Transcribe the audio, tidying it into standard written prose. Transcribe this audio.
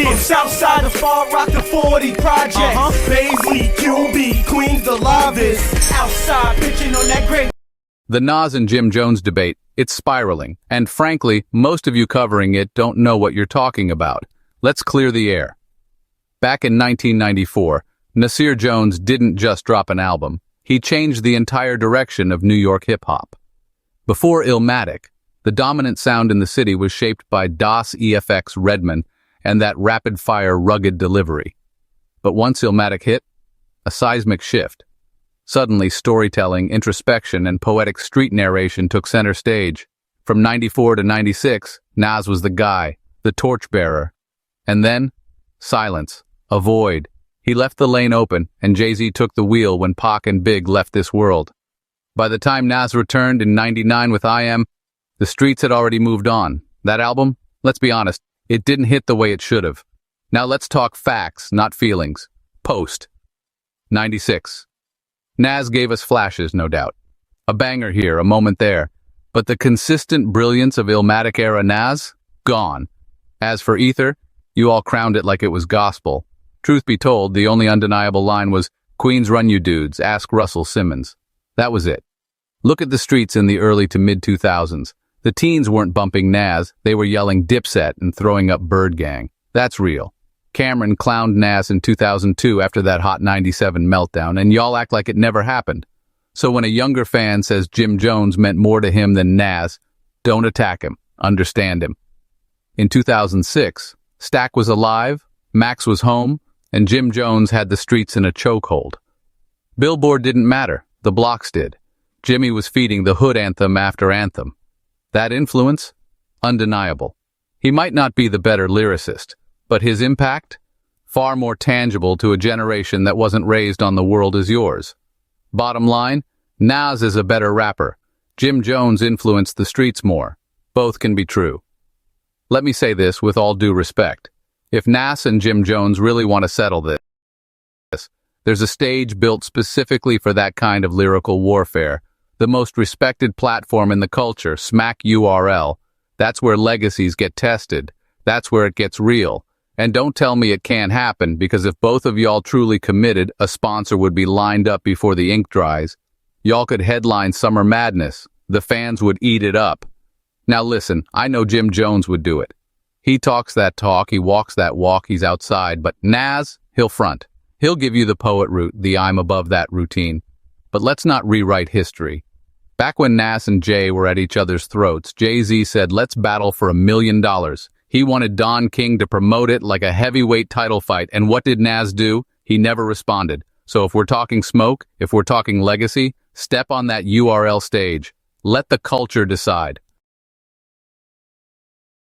From Southside to Far Rock to 40 Project. Baisley, QB, Queens, the livest. Outside pitching on that great. The Nas and Jim Jones debate, it's spiraling, and frankly, most of you covering it don't know what you're talking about. Let's clear the air. Back in 1994, Nasir Jones didn't just drop an album, he changed the entire direction of New York hip-hop. Before Illmatic, the dominant sound in the city was shaped by DOS EFX Redman and that rapid-fire rugged delivery. But once Illmatic hit, a seismic shift. Suddenly, storytelling, introspection, and poetic street narration took center stage. From 94 to 96, Nas was the guy, the torchbearer. And then, silence, a void. He left the lane open, and Jay-Z took the wheel when Pac and Big left this world. By the time Nas returned in 99 with I Am, the streets had already moved on. That album, let's be honest, it didn't hit the way it should have. Now let's talk facts, not feelings. Post. 96. Nas gave us flashes, no doubt. A banger here, a moment there. But the consistent brilliance of Illmatic-era Nas? Gone. As for Ether, you all crowned it like it was gospel. Truth be told, the only undeniable line was, "Queens run you dudes, ask Russell Simmons." That was it. Look at the streets in the early to mid-2000s. The teens weren't bumping Nas, they were yelling Dipset and throwing up Bird Gang. That's real. Cameron clowned Nas in 2002 after that Hot 97 meltdown, and y'all act like it never happened. So when a younger fan says Jim Jones meant more to him than Nas, don't attack him, understand him. In 2006, Stack was alive, Max was home, and Jim Jones had the streets in a chokehold. Billboard didn't matter, the blocks did. Jimmy was feeding the hood anthem after anthem. That influence? Undeniable. He might not be the better lyricist, but his impact? Far more tangible to a generation that wasn't raised on the world as yours. Bottom line, Nas is a better rapper. Jim Jones influenced the streets more. Both can be true. Let me say this with all due respect. If Nas and Jim Jones really want to settle this, there's a stage built specifically for that kind of lyrical warfare. The most respected platform in the culture, Smack URL. That's where legacies get tested. That's where it gets real. And don't tell me it can't happen, because if both of y'all truly committed, a sponsor would be lined up before the ink dries. Y'all could headline Summer Madness. The fans would eat it up. Now listen, I know Jim Jones would do it. He talks that talk, he walks that walk, he's outside, but Nas, he'll front. He'll give you the poet route, the I'm above that routine. But let's not rewrite history. Back when Nas and Jay were at each other's throats, Jay-Z said, "Let's battle for $1 million." He wanted Don King to promote it like a heavyweight title fight, and what did Nas do? He never responded. So if we're talking smoke, if we're talking legacy, step on that URL stage. Let the culture decide.